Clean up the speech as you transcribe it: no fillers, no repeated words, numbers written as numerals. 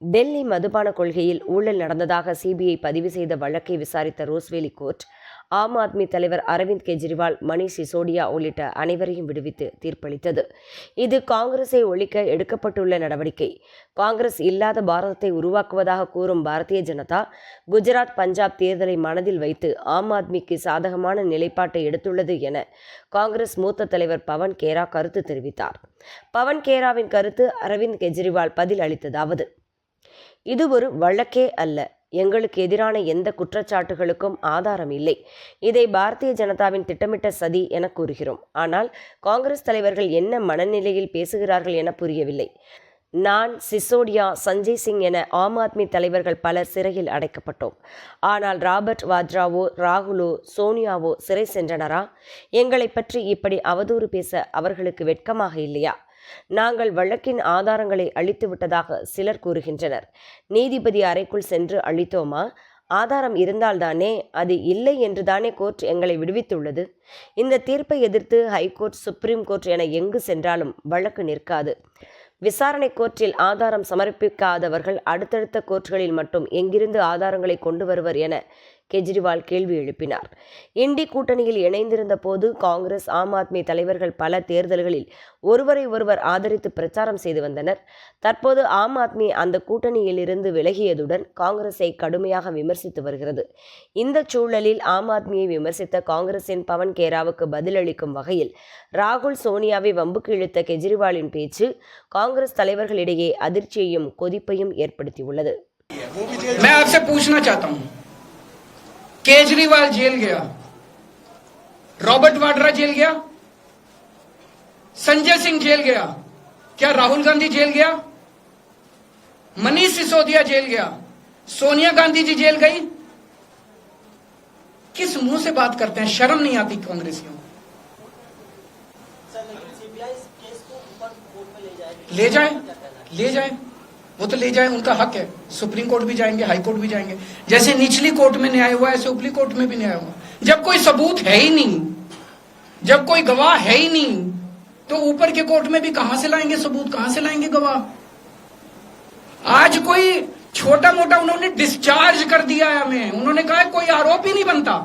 டெல்லி மதுபான கொள்கையில் ஊழல் நடந்ததாக சிபிஐ பதிவு செய்த வழக்கை விசாரித்த ரோஸ்வேலி கோர்ட் ஆம் ஆத்மி தலைவர் அரவிந்த் கெஜ்ரிவால், மணீஷ் சிசோடியா உள்ளிட்ட அனைவரையும் விடுவித்து தீர்ப்பளித்தது. இது காங்கிரஸை ஒழிக்க எடுக்கப்பட்டுள்ள நடவடிக்கை. காங்கிரஸ் இல்லாத பாரதத்தை உருவாக்குவதாக கூறும் பாரதிய ஜனதா குஜராத், பஞ்சாப் தேர்தலை மனதில் வைத்து ஆம் ஆத்மிக்கு சாதகமான நிலைப்பாட்டை எடுத்துள்ளது என காங்கிரஸ் மூத்த தலைவர் பவன் கேரா கருத்து தெரிவித்தார். பவன் கேராவின் கருத்து அரவிந்த் கெஜ்ரிவால் பதில் அளித்ததாவது: இது ஒரு வழக்கே அல்ல. எங்களுக்கு எதிரான எந்த குற்றச்சாட்டுகளுக்கும் ஆதாரம் இல்லை. இதை பாரதிய ஜனதாவின் திட்டமிட்ட சதி என கூறுகிறோம். ஆனால் காங்கிரஸ் தலைவர்கள் என்ன மனநிலையில் பேசுகிறார்கள் என புரியவில்லை. நான், சிசோடியா, சஞ்சய் சிங் என ஆம் ஆத்மி தலைவர்கள் பலர் சிறையில் அடைக்கப்பட்டோம். ஆனால் ராபர்ட் வாத்ராவோ, ராகுலோ, சோனியாவோ சிறை சென்றனரா? எங்களை பற்றி இப்படி அவதூறு பேச அவர்களுக்கு வெட்கமாக இல்லையா? நாங்கள் வழக்கின் ஆதாரங்களை அளித்து விட்டதாக சிலர் கூறுகின்றனர். நீதிபதி அறைக்குள் சென்று அளித்தோமா? ஆதாரம் இருந்தால்தானே. அது இல்லை என்றுதானே கோர்ட் எங்களை விடுவித்துள்ளது. இந்த தீர்ப்பை எதிர்த்து ஹைகோர்ட், சுப்ரீம் கோர்ட் என எங்கு சென்றாலும் வழக்கு நிற்காது. விசாரணை கோர்ட்டில் ஆதாரம் சமர்ப்பிக்காதவர்கள் அடுத்தடுத்த கோர்ட்களில் மட்டும் எங்கிருந்து ஆதாரங்களை கொண்டு வருவர் என கெஜ்ரிவால் கேள்வி எழுப்பினார். இண்டி கூட்டணியில் இணைந்திருந்த போது காங்கிரஸ், ஆம் ஆத்மி தலைவர்கள் பல தேர்தல்களில் ஒருவரை ஒருவர் ஆதரித்து பிரச்சாரம் செய்து வந்தனர். தற்போது ஆம் ஆத்மி அந்த கூட்டணியில் இருந்து விலகியதுடன் காங்கிரஸை கடுமையாக விமர்சித்து வருகிறது. இந்த சூழலில் ஆம் ஆத்மியை விமர்சித்த காங்கிரசின் பவன் கேராவுக்கு பதிலளிக்கும் வகையில் ராகுல், சோனியாவை வம்புக்கு இழுத்த கெஜ்ரிவாலின் பேச்சு காங்கிரஸ் தலைவர்களிடையே அதிர்ச்சியையும் கொதிப்பையும் ஏற்படுத்தியுள்ளது. केजरीवाल जेल गया, रॉबर्ट वाड्रा जेल गया, संजय सिंह जेल गया, क्या राहुल गांधी जेल गया? मनीष सिसोदिया जेल गया, सोनिया गांधी जी जेल गई? किस मुंह से बात करते हैं? शर्म नहीं आती कांग्रेसियों? ले जाए, वो तो ले जाए, उनका हक है। सुप्रीम कोर्ट भी जाएंगे, हाई कोर्ट भी जाएंगे। जैसे निचली कोर्ट में न्याय हुआ ऐसे ऊपरी कोर्ट में भी न्याय हुआ। जब कोई सबूत है ही नहीं, जब कोई गवाह है ही नहीं, तो ऊपर के कोर्ट में भी कहां से लाएंगे सबूत, कहां से लाएंगे गवाह? आज कोई छोटा मोटा उन्होंने डिस्चार्ज कर दिया है हमें, उन्होंने कहा कोई आरोप ही नहीं बनता।